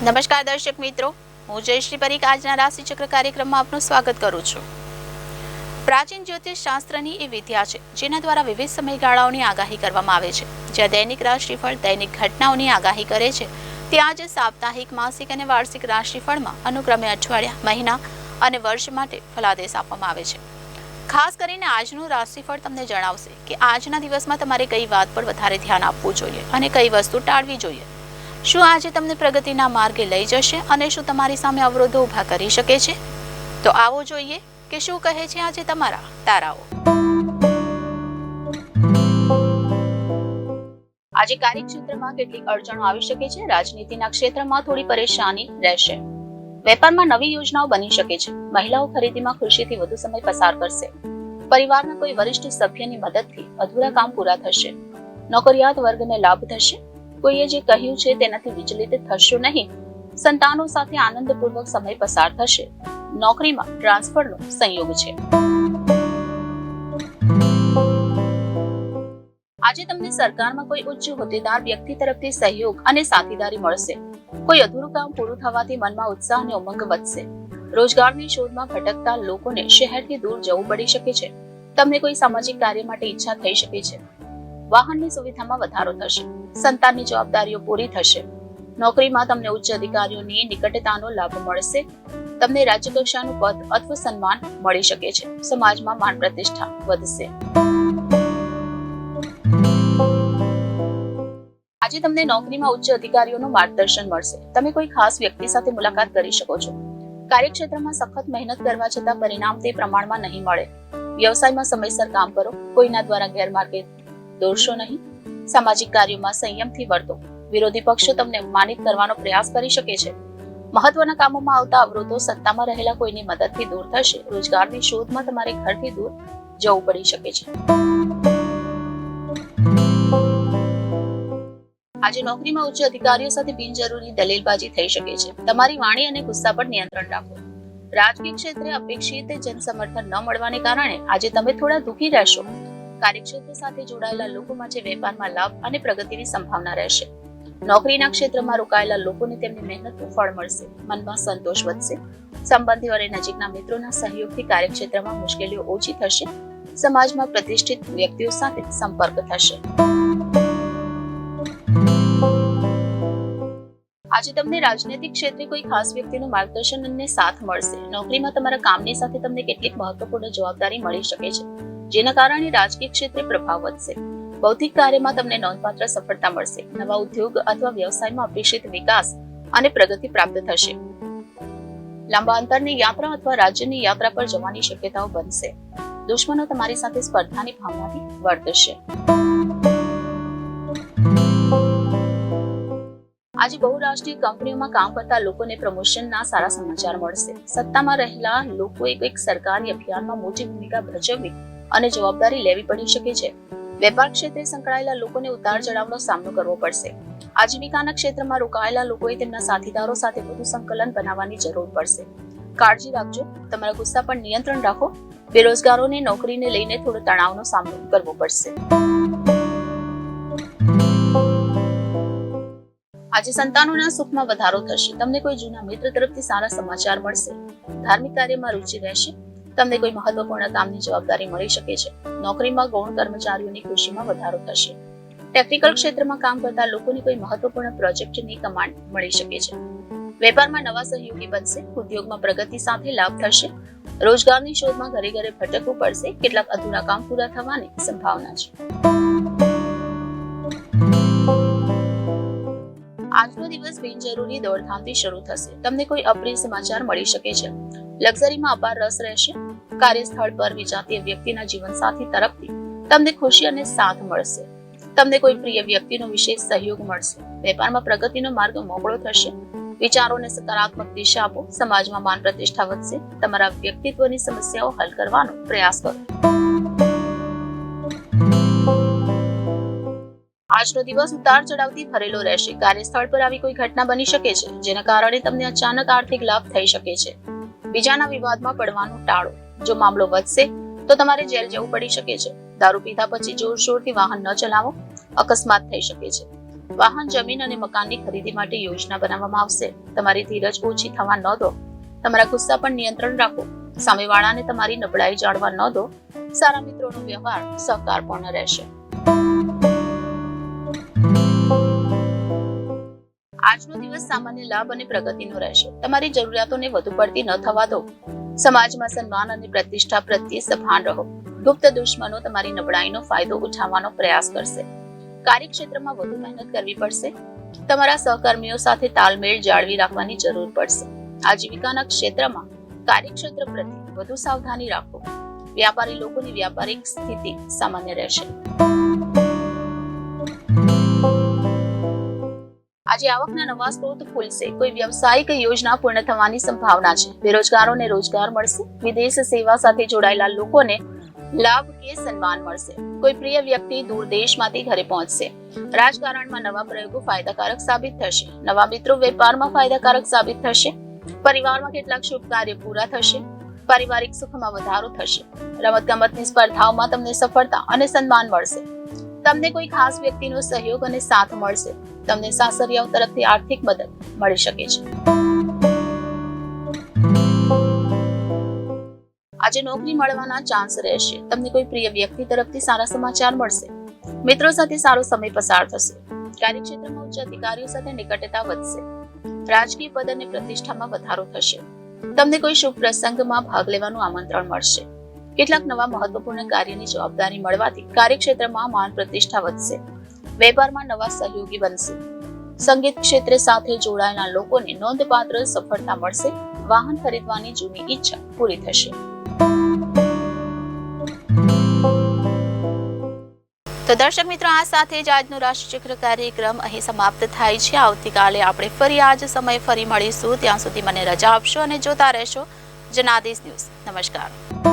નમસ્કાર દર્શક મિત્રો, હું જયશ્રી પરીખ આજના રાશિચક્ર કાર્યક્રમમાં આપનું સ્વાગત કરું છું. પ્રાચીન જ્યોતિષ શાસ્ત્રની એ વિદ્યા છે જેના દ્વારા વિવિધ સમયગાળાઓની આગાહી કરવામાં આવે છે. જ્યાં દૈનિક રાશિફળ દૈનિક ઘટનાઓની આગાહી કરે છે, ત્યાં જ સાપ્તાહિક, માસિક અને વાર્ષિક રાશિફળમાં અનુક્રમે અઠવાડિયા, મહિના અને વર્ષ માટે ફલાદેશ આપવામાં આવે છે. ખાસ કરીને આજનું રાશિફળ તમને જણાવશે કે આજના દિવસમાં તમારે કઈ વાત પર વધારે ધ્યાન આપવું જોઈએ અને કઈ વસ્તુ ટાળવી જોઈએ. શું આજે તમને પ્રગતિના માર્ગે લઈ જશે અને શું તમારી સામે અવરોધો ઊભા કરી શકે છે? તો આવો જોઈએ કે શું કહે છે આજે તમારા તારાઓ. આજે કાર્યક્ષેત્રમાં કેટલીક અડચણો આવી શકે છે. રાજનીતિના ક્ષેત્રમાં થોડી પરેશાની રહેશે. વેપારમાં નવી યોજનાઓ બની શકે છે. મહિલાઓ ખરીદીમાં ખુશીથી વધુ સમય પસાર કરશે. પરિવારના કોઈ વરિષ્ઠ સભ્યની મદદથી અધૂરા કામ પૂરા થશે. નોકરિયાત વર્ગને લાભ થશે. કોઈએ જે કહ્યું છે તેનાથી વિચલિત થશો નહીં. સંતાનો સાથે આનંદપૂર્વક સમય પસાર થશે. નોકરીમાં ટ્રાન્સફરનો સંયોગ છે. આજે તમને સરકારમાં કોઈ ઉચ્ચ હોદ્દેદાર વ્યક્તિ તરફથી સહયોગ અને સાથીદારી મળશે. કોઈ અધૂરું કામ પૂરું થવાથી મનમાં ઉત્સાહ અને ઉમંગ વધશે. રોજગારની શોધમાં ભટકતા લોકોને શહેરથી દૂર જવું પડી શકે છે. તમને કોઈ સામાજિક કાર્ય માટે ઈચ્છા થઈ શકે છે. વાહનની સુવિધામાં વધારો થશે. સંતાનની જવાબદારીઓ પૂરી થશે. નોકરીમાં તમને ઉચ્ચ અધિકારીઓની નિકટતાનો લાભ મળશે. તમને રાજ્ય કક્ષાનું પદ અથવા સન્માન મળી શકે છે. સમાજમાં માન પ્રતિષ્ઠા વધશે. આજે તમને નોકરીમાં ઉચ્ચ અધિકારીઓનું માર્ગદર્શન મળશે. તમે કોઈ ખાસ વ્યક્તિ સાથે મુલાકાત કરી શકો છો. કાર્યક્ષેત્રમાં સખત મહેનત કરવા છતાં પરિણામ તે પ્રમાણમાં નહીં મળે. વ્યવસાયમાં સમયસર કામ કરો. કોઈના દ્વારા ગેરમાર્ગે દોરશો નહીં. સામાજિક કાર્યોમાં સંયમથી વર્તો. વિરોધી પક્ષો તમને અપમાનિત કરવાનો પ્રયાસ કરી શકે છે. મહત્વના કામોમાં આવતા અવરોધો સત્તામાં રહેલા કોઈની મદદથી દૂર થશે. રોજગારની શોધમાં તમારે ઘરથી દૂર જવું પડી શકે છે. આજે નોકરીમાં ઉચ્ચ અધિકારીઓ સાથે બિનજરૂરી દલીલબાજી થઈ શકે છે. તમારી વાણી અને ગુસ્સા પર નિયંત્રણ રાખો. રાજકીય ક્ષેત્રે અપેક્ષિત જનસમર્થન ન મળવાને કારણે આજે તમે થોડા દુઃખી રહેશો. કાર્યક્ષેત્ર સાથે જોડાયેલા લોકો માટે વેપારમાં લાભ અને પ્રગતિની સંભાવના રહેશે. નોકરીના ક્ષેત્રમાં રોકાયેલા લોકોને તેમની મહેનતનું ફળ મળશે. મનમાં સંતોષ વધશે. સંબંધીઓ અને નજીકના મિત્રોના સહયોગથી કાર્યક્ષેત્રમાં મુશ્કેલીઓ ઓછી થશે. સમાજમાં પ્રતિષ્ઠિત વ્યક્તિઓ સાથે સંપર્ક થશે. આજે તમને રાજનૈતિક ક્ષેત્રે કોઈ ખાસ વ્યક્તિનું માર્ગદર્શન અને સાથ મળશે. નોકરીમાં તમારા કામની સાથે તમને કેટલીક મહત્વપૂર્ણ જવાબદારી મળી શકે છે, જેના કારણે રાજકીય ક્ષેત્રે પ્રભાવ વધશે. બૌદ્ધિક કાર્યમાં તમને નોંધપાત્ર સફળતા મળશે. નવા ઉદ્યોગ અથવા વ્યવસાયમાં અપેક્ષિત વિકાસ અને પ્રગતિ પ્રાપ્ત થશે. લાંબા અંતરની યાત્રા અથવા રાજ્યની યાત્રા પર જવાની શક્યતાઓ બનશે. દુશ્મનો તમારી સાથે સ્પર્ધાની ભાવનાથી વર્તશે. આજે બહુરાષ્ટ્રીય કંપનીઓમાં કામ કરતા લોકોને પ્રમોશનના સારા સમાચાર મળશે. સત્તામાં રહેલા લોકોએ એક સરકારી અભિયાનમાં મોટી ભૂમિકા ભજવવી અને જવાબદારી લેવી પડી શકે છે. વેપાર ક્ષેત્રે સંકળાયેલા લોકોને ઉતાર ચઢાવનો સામનો કરવો પડશે. આજીવિકાના ક્ષેત્રમાં રોકાયેલા લોકોએ તેમના સાથીદારો સાથે વધુ સંકલન બનાવવાની જરૂર પડશે. કાળજી રાખજો. તમારા ગુસ્સા પર નિયંત્રણ રાખો. બેરોજગારોને નોકરીને લઈને થોડો તણાવનો સામનો કરવો પડશે. આજે સંતાનોના સુખમાં વધારો થશે. તમને કોઈ જૂના મિત્ર તરફથી સારા સમાચાર મળશે. ધાર્મિક કાર્યમાં રુચિ રહેશે. તમને કોઈ મહત્વપૂર્ણ કામની જવાબદારી મળી શકે છે. નોકરીમાં ગૌણ કર્મચારીઓની ખુશીમાં વધારો થશે. ટેકનિકલ ક્ષેત્રમાં કામ કરતા લોકોને કોઈ મહત્વપૂર્ણ પ્રોજેક્ટની કમાન્ડ મળી શકે છે. વેપારમાં નવા સહયોગી બનશે. ઉદ્યોગમાં પ્રગતિ સાથે લાભ થશે. રોજગારની શોધમાં ઘરે ઘરે ભટકવું પડશે. કેટલાક અધૂરા કામ પૂરા થવાની સંભાવના છે. આજનો દિવસ બિનજરૂરી દોડધામથી શરૂ થશે. તમને કોઈ અપ્રિય સમાચાર મળી શકે છે. લક્ઝરીમાં અપાર રસ રહેશે. કાર્યસ્થળ પર વિજાતીય વ્યક્તિના જીવનસાથી તરફથી તમને ખુશી અને સાથ મળશે. તમને કોઈ પ્રિય વ્યક્તિનો વિશેષ સહયોગ મળશે. વેપારમાં પ્રગતિનો માર્ગ મોકળો થશે. વિચારોને સકારાત્મક દિશા આપો. સમાજમાં માન પ્રતિષ્ઠા વધશે. તમારા વ્યક્તિત્વની સમસ્યાઓ હલ કરવાનો પ્રયાસ કરો. આજનો દિવસ ઉતાર ચઢાવથી ભરેલો રહેશે. કાર્યસ્થળ પર આવી કોઈ ઘટના બની શકે છે જેના કારણે તમને અચાનક આર્થિક લાભ થઈ શકે છે. બીજાના વિવાદમાં પડવાનું ટાળો. જો મામલો વધશે તો તમારે જેલ જવું પડી શકે છે. દારૂ પીધા પછી જોરશોરથી વાહન ન ચલાવો. અકસ્માત થઈ શકે છે. વાહન, જમીન અને મકાનની ખરીદી માટે યોજના બનાવવામાં આવશે. તમારી ધીરજ ઓછી થવા ન દો. તમારા ગુસ્સા પર નિયંત્રણ રાખો. સામેવાળાને તમારી નબળાઈ જાણવા ન દો. સારા મિત્રોનો વ્યવહાર સહકારપૂર્ણ રહેશે. આજનો દિવસ સામાન્ય લાભ અને પ્રગતિનો રહેશે. તમારી જરૂરિયાતોને વધુ પડતી ન થવા દો. સમાજમાં સન્માન અને પ્રતિષ્ઠા પ્રત્યે સભાન રહો. ગુપ્ત દુશ્મનો તમારી નબળાઈનો ફાયદો ઉઠાવવાનો પ્રયાસ કરશે. કાર્યક્ષેત્રમાં વધુ મહેનત કરવી પડશે. તમારા સહકર્મીઓ સાથે તાલમેળ જાળવી રાખવાની જરૂર પડશે. આજીવિકાના ક્ષેત્રમાં કાર્યક્ષેત્ર પ્રત્યે વધુ સાવધાની રાખો. વ્યાપારી લોકોની વ્યાપારિક સ્થિતિ સામાન્ય રહેશે. આજે આવકના નવા સ્ત્રોત ખુલશે. કોઈ વ્યવસાયિક યોજના પૂર્ણ થવાની સંભાવના છે. બેરોજગારોને રોજગાર મળશે. વિદેશ સેવા સાથે જોડાયેલા લોકોને લાભ કે સન્માન મળશે. કોઈ પ્રિય વ્યક્તિ દૂર દેશમાંથી ઘરે પહોંચશે. રાજકારણમાં નવા પ્રયોગો ફાયદાકારક સાબિત થશે. નવા મિત્રો વેપારમાં ફાયદાકારક સાબિત થશે. પરિવારમાં કેટલાક શુભ કાર્ય પૂરા થશે. પારિવારિક સુખમાં વધારો થશે. રમતગમતની સ્પર્ધાઓમાં તમને સફળતા અને સન્માન મળશે. તમને કોઈ ખાસ વ્યક્તિનો સહયોગ અને સાથ મળશે. તમને સાસરિયાઓ તરફથી આર્થિક મદદ મળી શકે છે. આજે નોકરી મળવાના ચાન્સ રહેશે. તમને કોઈ પ્રિય વ્યક્તિ તરફથી સારા સમાચાર મળશે. મિત્રો સાથે સારો સમય પસાર થશે. કાર્યક્ષેત્રમાં ઉચ્ચ અધિકારીઓ સાથે નિકટતા વધશે. રાજકીય પદ અને પ્રતિષ્ઠામાં વધારો થશે. તમને કોઈ શુભ પ્રસંગમાં ભાગ લેવાનું આમંત્રણ મળશે. કેટલાક નવા મહત્વપૂર્ણ કાર્યની જવાબદારી મળવાથી કાર્યક્ષેત્રમાં માન પ્રતિષ્ઠા વધશે. વેપારમાં નવા સહયોગી બનશે. સંગીત ક્ષેત્ર સાથે જોડાયેલા લોકોને નોંધપાત્ર સફળતા મળશે. વાહન ખરીદવાની જૂની ઈચ્છા પૂરી થશે. તો દર્શક મિત્રો, આ સાથે જ આજનો રાશિચક્ર કાર્યક્રમ અહીં સમાપ્ત થાય છે. આવતીકાલે આપણે ફરી આ જ સમયે ફરી મળીશું. ત્યાં સુધી મને રજા આપશો અને જોતા રહેશો જનાદેશ ન્યૂઝ. નમસ્કાર.